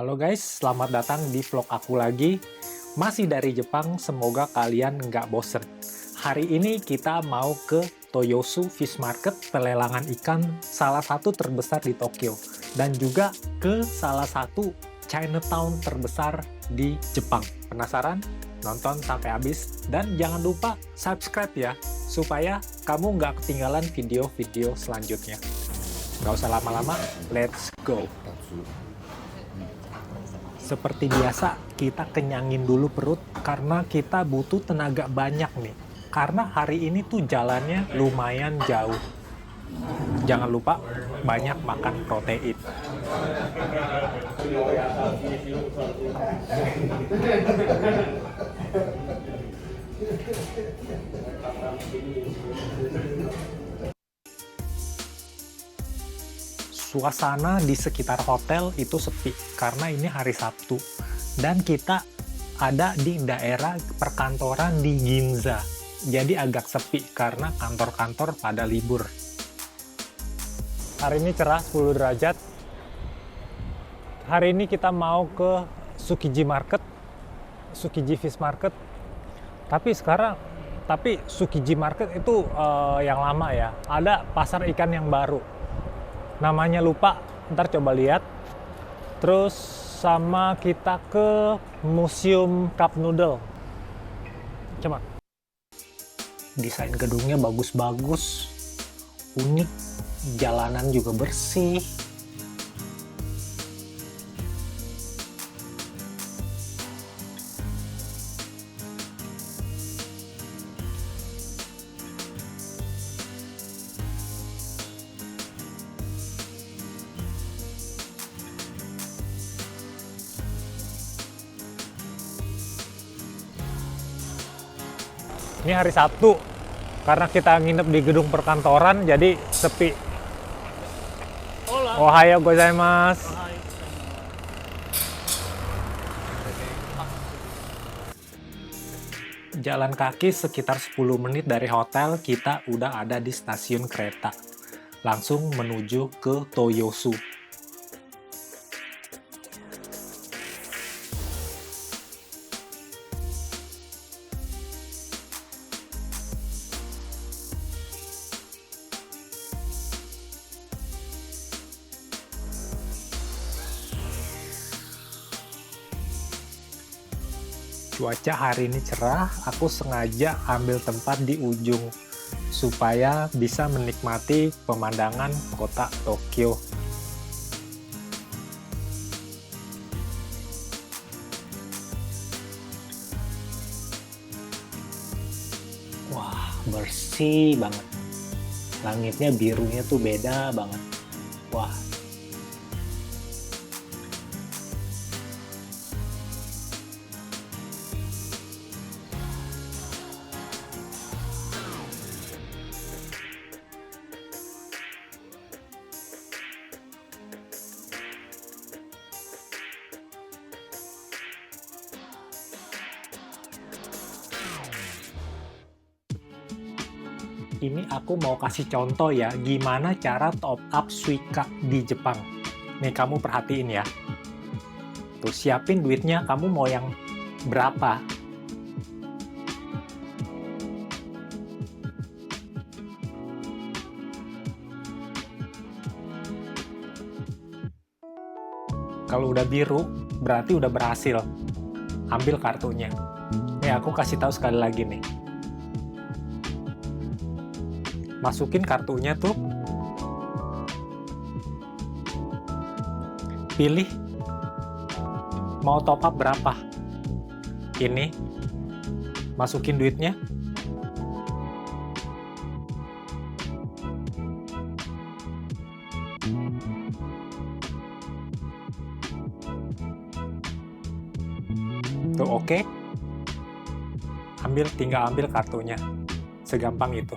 Halo guys, selamat datang di vlog aku lagi. Masih dari Jepang, semoga kalian nggak bosen. Hari ini kita mau ke Toyosu Fish Market, pelelangan ikan salah satu terbesar di Tokyo. Dan juga ke salah satu Chinatown terbesar di Jepang. Penasaran? Nonton sampai habis. Dan jangan lupa subscribe ya, supaya kamu nggak ketinggalan video-video selanjutnya. Nggak usah lama-lama, let's go! Seperti biasa, kita kenyangin dulu perut karena kita butuh tenaga banyak nih. Karena hari ini tuh jalannya lumayan jauh. Jangan lupa banyak makan protein. Suasana di sekitar hotel itu sepi karena ini hari Sabtu dan kita ada di daerah perkantoran di Ginza. Jadi agak sepi karena kantor-kantor pada libur. Hari ini cerah 10 derajat. Hari ini kita mau ke Tsukiji Market, Tsukiji Fish Market. Tapi Tsukiji Market itu yang lama ya. Ada pasar ikan yang baru. Namanya lupa, ntar coba lihat. Terus sama kita ke Museum Cup Noodle. Coba. Desain gedungnya bagus-bagus, unik, jalanan juga bersih. Ini hari Sabtu, karena kita nginep di gedung perkantoran, jadi sepi. Ohayo gozaimasu. Jalan kaki sekitar 10 menit dari hotel, kita udah ada di stasiun kereta. Langsung menuju ke Toyosu. Cuaca hari ini cerah, aku sengaja ambil tempat di ujung supaya bisa menikmati pemandangan kota Tokyo. Wah, bersih banget. Langitnya birunya tuh beda banget. Wah. Ini aku mau kasih contoh ya, gimana cara top up Suica di Jepang. Nih, kamu perhatiin ya. Tuh, siapin duitnya, kamu mau yang berapa? Kalau udah biru, berarti udah berhasil. Ambil kartunya. Nih, aku kasih tahu sekali lagi nih. Masukin kartunya tuh, pilih mau top up berapa. Ini, masukin duitnya. Tuh, oke. Tinggal ambil kartunya. Segampang itu.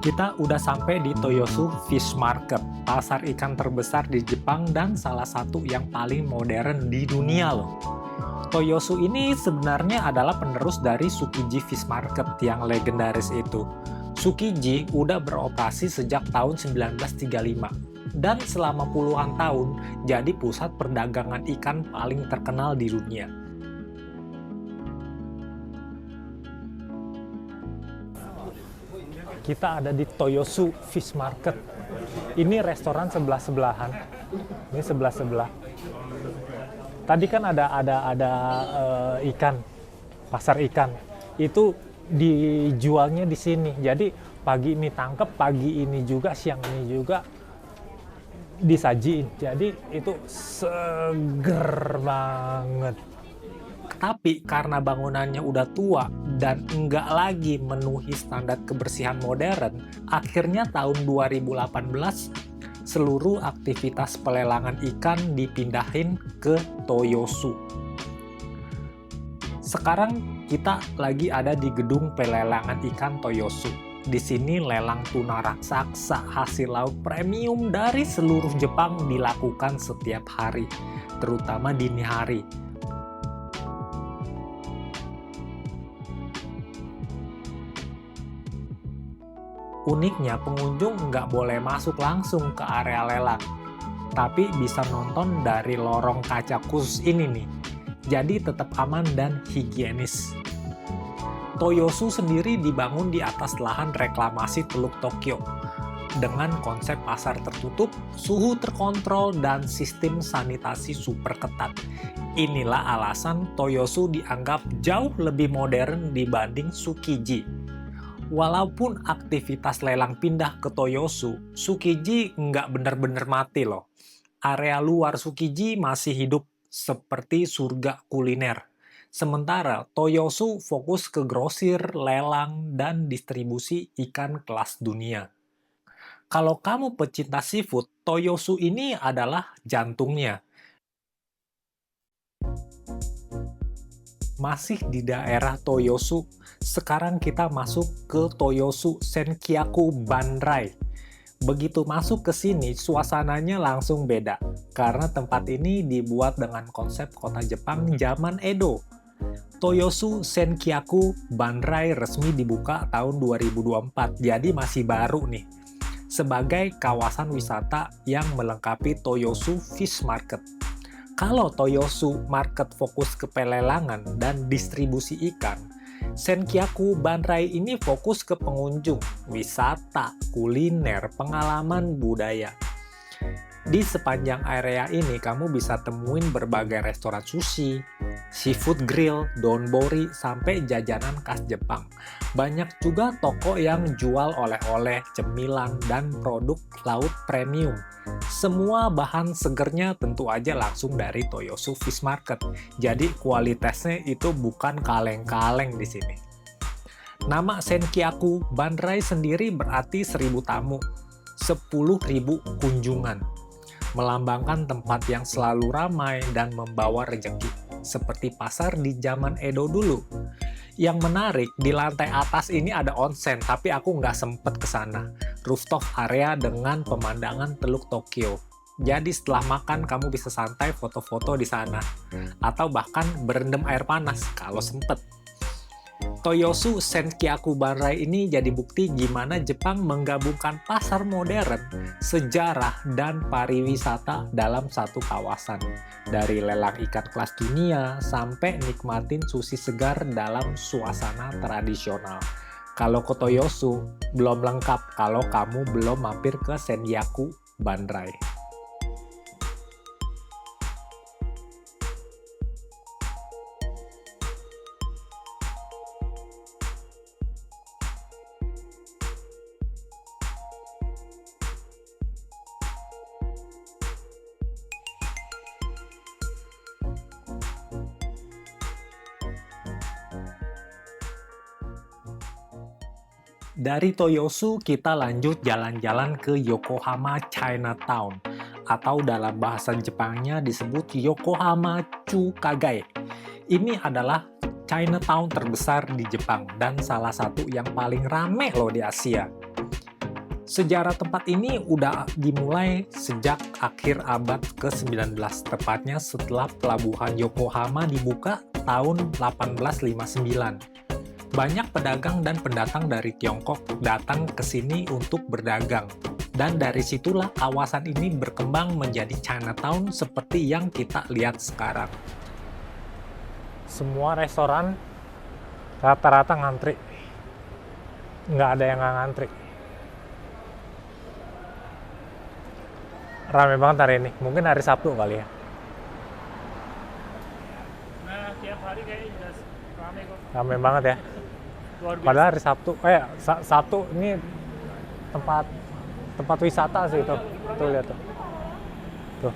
Kita udah sampai di Toyosu Fish Market, pasar ikan terbesar di Jepang dan salah satu yang paling modern di dunia loh. Toyosu ini sebenarnya adalah penerus dari Tsukiji Fish Market yang legendaris itu. Tsukiji udah beroperasi sejak tahun 1935 dan selama puluhan tahun jadi pusat perdagangan ikan paling terkenal di dunia. Kita ada di Toyosu Fish Market. Ini restoran sebelah-sebelahan. Ini sebelah-sebelah. Tadi kan ada ikan, pasar ikan. Itu dijualnya di sini. Jadi pagi ini tangkep, pagi ini juga, siang ini juga disajiin. Jadi itu seger banget. Tapi karena bangunannya udah tua dan enggak lagi memenuhi standar kebersihan modern, akhirnya tahun 2018 seluruh aktivitas pelelangan ikan dipindahin ke Toyosu. Sekarang kita lagi ada di gedung pelelangan ikan Toyosu. Di sini lelang tuna raksasa hasil laut premium dari seluruh Jepang dilakukan setiap hari, terutama dini hari. Uniknya, pengunjung nggak boleh masuk langsung ke area lelang, tapi bisa nonton dari lorong kaca khusus ini nih. Jadi tetap aman dan higienis. Toyosu sendiri dibangun di atas lahan reklamasi Teluk Tokyo dengan konsep pasar tertutup, suhu terkontrol, dan sistem sanitasi super ketat. Inilah alasan Toyosu dianggap jauh lebih modern dibanding Tsukiji. Walaupun aktivitas lelang pindah ke Toyosu, Tsukiji nggak benar-benar mati loh. Area luar Tsukiji masih hidup seperti surga kuliner. Sementara Toyosu fokus ke grosir, lelang, dan distribusi ikan kelas dunia. Kalau kamu pecinta seafood, Toyosu ini adalah jantungnya. Masih di daerah Toyosu, sekarang kita masuk ke Toyosu Senkyaku Banrai. Begitu masuk ke sini, suasananya langsung beda, karena tempat ini dibuat dengan konsep kota Jepang zaman Edo. Toyosu Senkyaku Banrai resmi dibuka tahun 2024, jadi masih baru nih, sebagai kawasan wisata yang melengkapi Toyosu Fish Market. Kalau Toyosu Market fokus ke pelelangan dan distribusi ikan, Senkyaku Banrai ini fokus ke pengunjung, wisata, kuliner, pengalaman budaya. Di sepanjang area ini kamu bisa temuin berbagai restoran sushi, seafood grill, donbori, sampai jajanan khas Jepang. Banyak juga toko yang jual oleh-oleh, cemilan, dan produk laut premium. Semua bahan segernya tentu aja langsung dari Toyosu Fish Market. Jadi kualitasnya itu bukan kaleng-kaleng di sini. Nama Senkyaku Banrai sendiri berarti 1000 tamu, 10.000 kunjungan. Melambangkan tempat yang selalu ramai dan membawa rejeki, seperti pasar di zaman Edo dulu. Yang menarik, di lantai atas ini ada onsen, tapi aku nggak sempet ke sana. Rooftop area dengan pemandangan Teluk Tokyo. Jadi setelah makan, kamu bisa santai foto-foto di sana. Atau bahkan berendam air panas, kalau sempet. Toyosu Senkyaku Banrai ini jadi bukti gimana Jepang menggabungkan pasar modern, sejarah, dan pariwisata dalam satu kawasan. Dari lelang ikan kelas dunia sampai nikmatin sushi segar dalam suasana tradisional. Kalau ke Toyosu, belum lengkap kalau kamu belum mampir ke Senkyaku Banrai. Dari Toyosu, kita lanjut jalan-jalan ke Yokohama Chinatown, atau dalam bahasa Jepangnya disebut Yokohama Chukagai. Ini adalah Chinatown terbesar di Jepang dan salah satu yang paling rame loh di Asia. Sejarah tempat ini udah dimulai sejak akhir abad ke-19, tepatnya setelah pelabuhan Yokohama dibuka tahun 1859. Banyak pedagang dan pendatang dari Tiongkok datang ke sini untuk berdagang. Dan dari situlah kawasan ini berkembang menjadi Chinatown seperti yang kita lihat sekarang. Semua restoran rata-rata ngantri. Nggak ada yang nggak ngantri. Rame banget hari ini, mungkin hari Sabtu kali ya. Nah, tiap hari kayaknya udah rame kok. Rame banget ya. Luar biasa. Padahal hari Sabtu, Sabtu ini tempat wisata sih itu. Tuh lihat tuh. Tuh.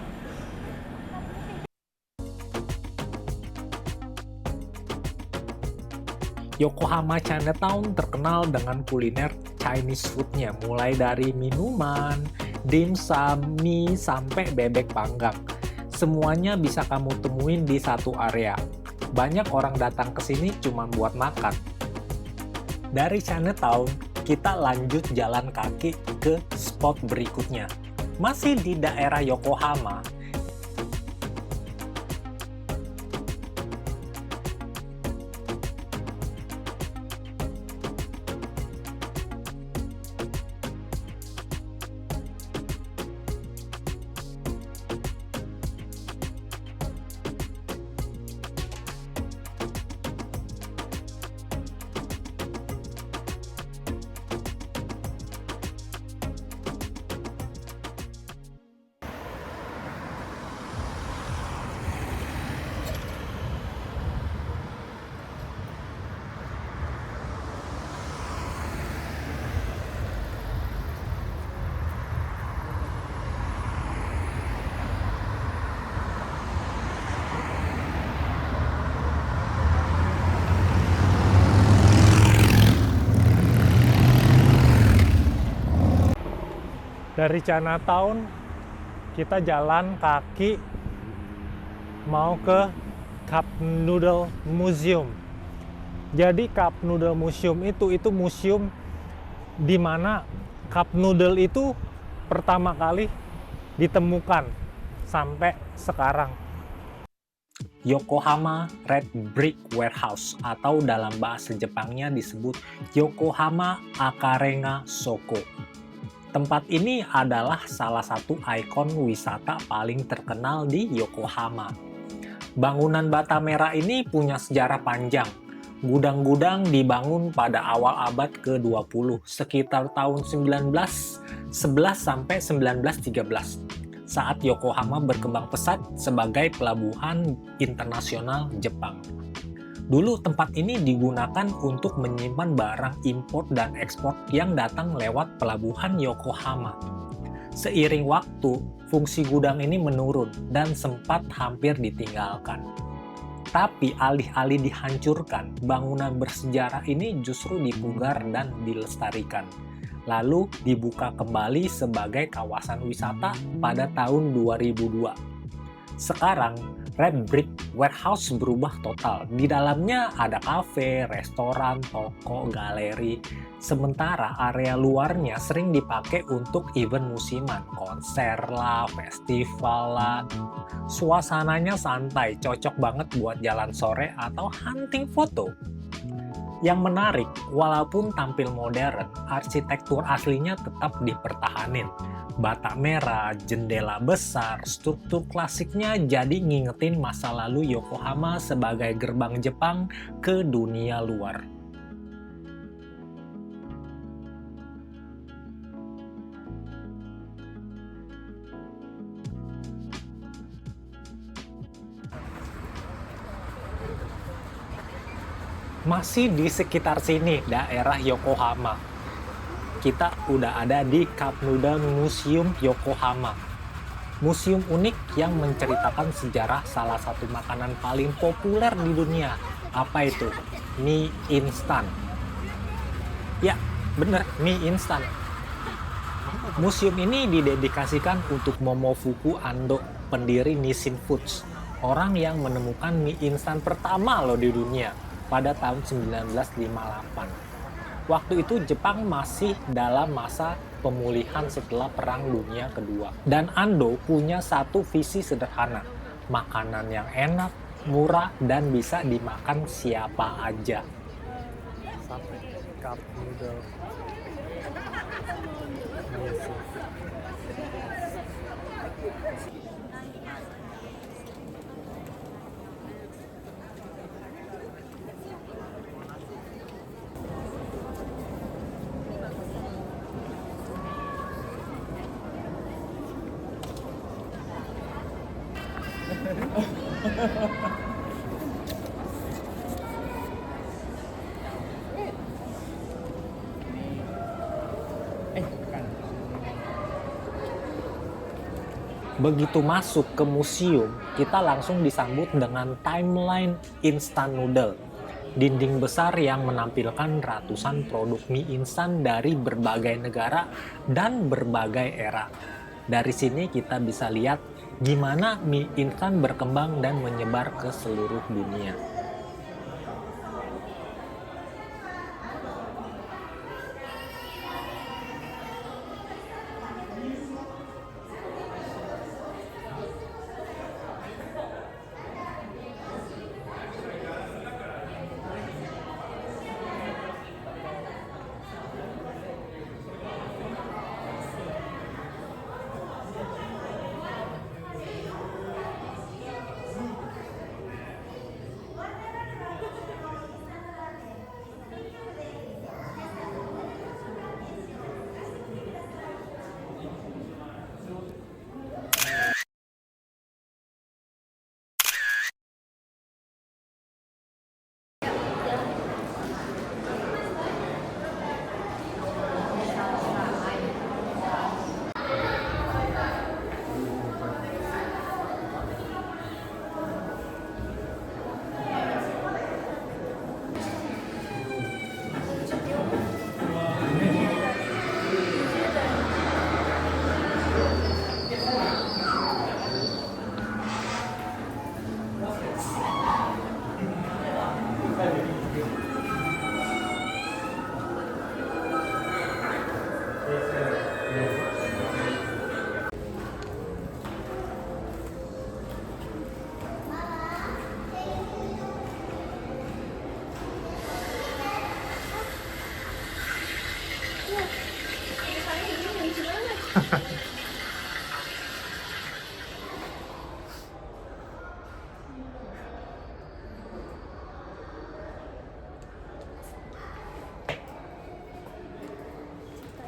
Yokohama Chinatown terkenal dengan kuliner Chinese food-nya, mulai dari minuman, dimsum, mie, sampai bebek panggang. Semuanya bisa kamu temuin di satu area. Banyak orang datang ke sini cuma buat makan. Dari Chinatown, kita lanjut jalan kaki ke spot berikutnya. Masih di daerah Yokohama. Dari Chinatown, kita jalan kaki mau ke Cup Noodle Museum. Jadi Cup Noodle Museum itu museum di mana cup noodle itu pertama kali ditemukan sampai sekarang. Yokohama Red Brick Warehouse atau dalam bahasa Jepangnya disebut Yokohama Akarenga Soko. Tempat ini adalah salah satu ikon wisata paling terkenal di Yokohama. Bangunan bata merah ini punya sejarah panjang. Gudang-gudang dibangun pada awal abad ke-20, sekitar tahun 1911 sampai 1913, saat Yokohama berkembang pesat sebagai pelabuhan internasional Jepang. Dulu tempat ini digunakan untuk menyimpan barang impor dan ekspor yang datang lewat pelabuhan Yokohama. Seiring waktu, fungsi gudang ini menurun dan sempat hampir ditinggalkan. Tapi alih-alih dihancurkan, bangunan bersejarah ini justru dipugar dan dilestarikan. Lalu dibuka kembali sebagai kawasan wisata pada tahun 2002. Sekarang, Red Brick Warehouse berubah total. Di dalamnya ada kafe, restoran, toko, galeri. Sementara area luarnya sering dipakai untuk event musiman, konser lah, festival lah. Suasananya santai, cocok banget buat jalan sore atau hunting foto. Yang menarik, walaupun tampil modern, arsitektur aslinya tetap dipertahanin. Bata merah, jendela besar, struktur klasiknya jadi ngingetin masa lalu Yokohama sebagai gerbang Jepang ke dunia luar. Masih di sekitar sini, daerah Yokohama. Kita udah ada di Cup Noodle Museum Yokohama. Museum unik yang menceritakan sejarah salah satu makanan paling populer di dunia. Apa itu? Mie instan. Ya, bener, mie instan. Museum ini didedikasikan untuk Momofuku Ando, pendiri Nissin Foods. Orang yang menemukan mie instan pertama loh di dunia pada tahun 1958. Waktu itu Jepang masih dalam masa pemulihan setelah Perang Dunia Kedua. Dan Ando punya satu visi sederhana, makanan yang enak, murah, dan bisa dimakan siapa aja. Sampai cup noodle. Begitu masuk ke museum, kita langsung disambut dengan timeline instant noodle. Dinding besar yang menampilkan ratusan produk mie instan dari berbagai negara dan berbagai era. Dari sini kita bisa lihat gimana mie instan berkembang dan menyebar ke seluruh dunia.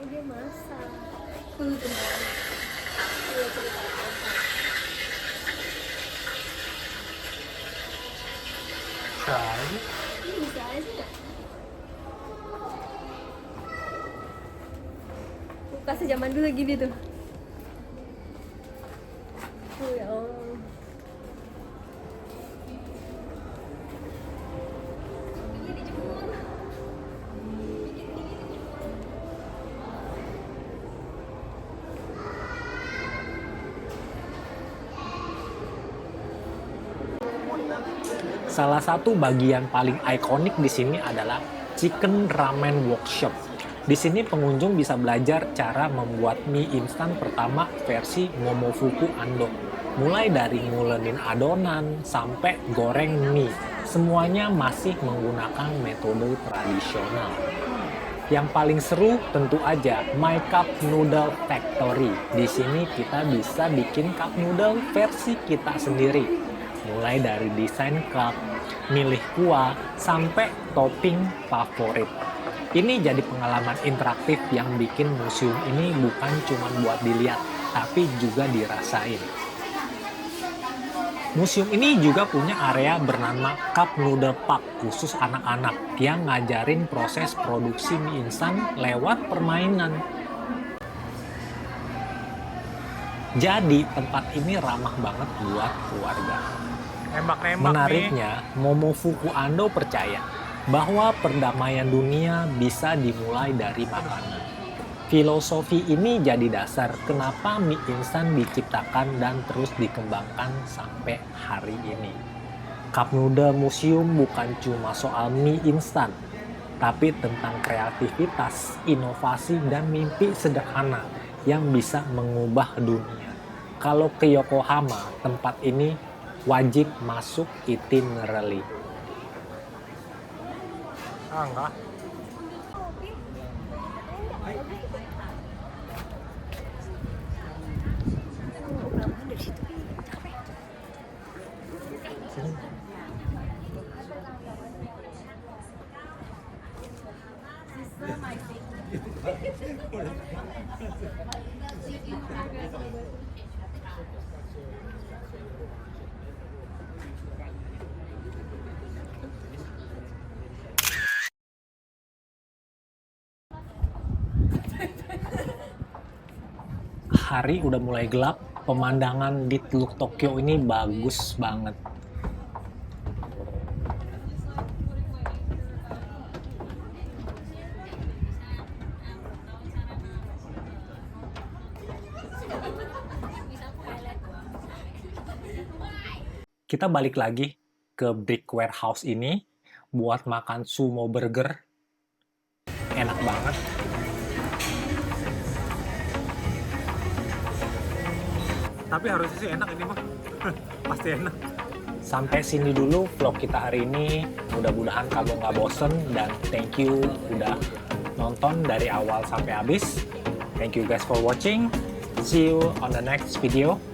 Dia masak. Ini bisa aja nggak? Buka sejaman dulu gini tuh. Ya Allah. Ini dijemur. Salah satu bagian paling ikonik di sini adalah Chicken Ramen Workshop. Di sini pengunjung bisa belajar cara membuat mie instan pertama versi Momofuku Ando. Mulai dari ngulenin adonan sampai goreng mie, semuanya masih menggunakan metode tradisional. Yang paling seru tentu aja My Cup Noodle Factory. Di sini kita bisa bikin cup noodle versi kita sendiri. Mulai dari desain cup, milih kuah, sampai topping favorit. Ini jadi pengalaman interaktif yang bikin museum ini bukan cuma buat dilihat, tapi juga dirasain. Museum ini juga punya area bernama Cup Noodle Park khusus anak-anak yang ngajarin proses produksi mie instan lewat permainan. Jadi tempat ini ramah banget buat keluarga. Menariknya, Momofuku Ando percaya bahwa perdamaian dunia bisa dimulai dari makanan. Filosofi ini jadi dasar kenapa mie instan diciptakan dan terus dikembangkan sampai hari ini. Cup Noodle Museum bukan cuma soal mie instan, tapi tentang kreativitas, inovasi, dan mimpi sederhana yang bisa mengubah dunia. Kalau ke Yokohama, tempat ini wajib masuk itinerary. Ah, enggak. Hari udah mulai gelap, pemandangan di Teluk Tokyo ini bagus banget. Kita balik lagi ke Brick Warehouse ini buat makan sumo burger. Enak banget. Tapi harusnya sih enak ini mah. Pasti enak. Sampai sini dulu vlog kita hari ini. Mudah-mudahan kamu nggak bosen, dan thank you udah nonton dari awal sampai habis. Thank you guys for watching. See you on the next video.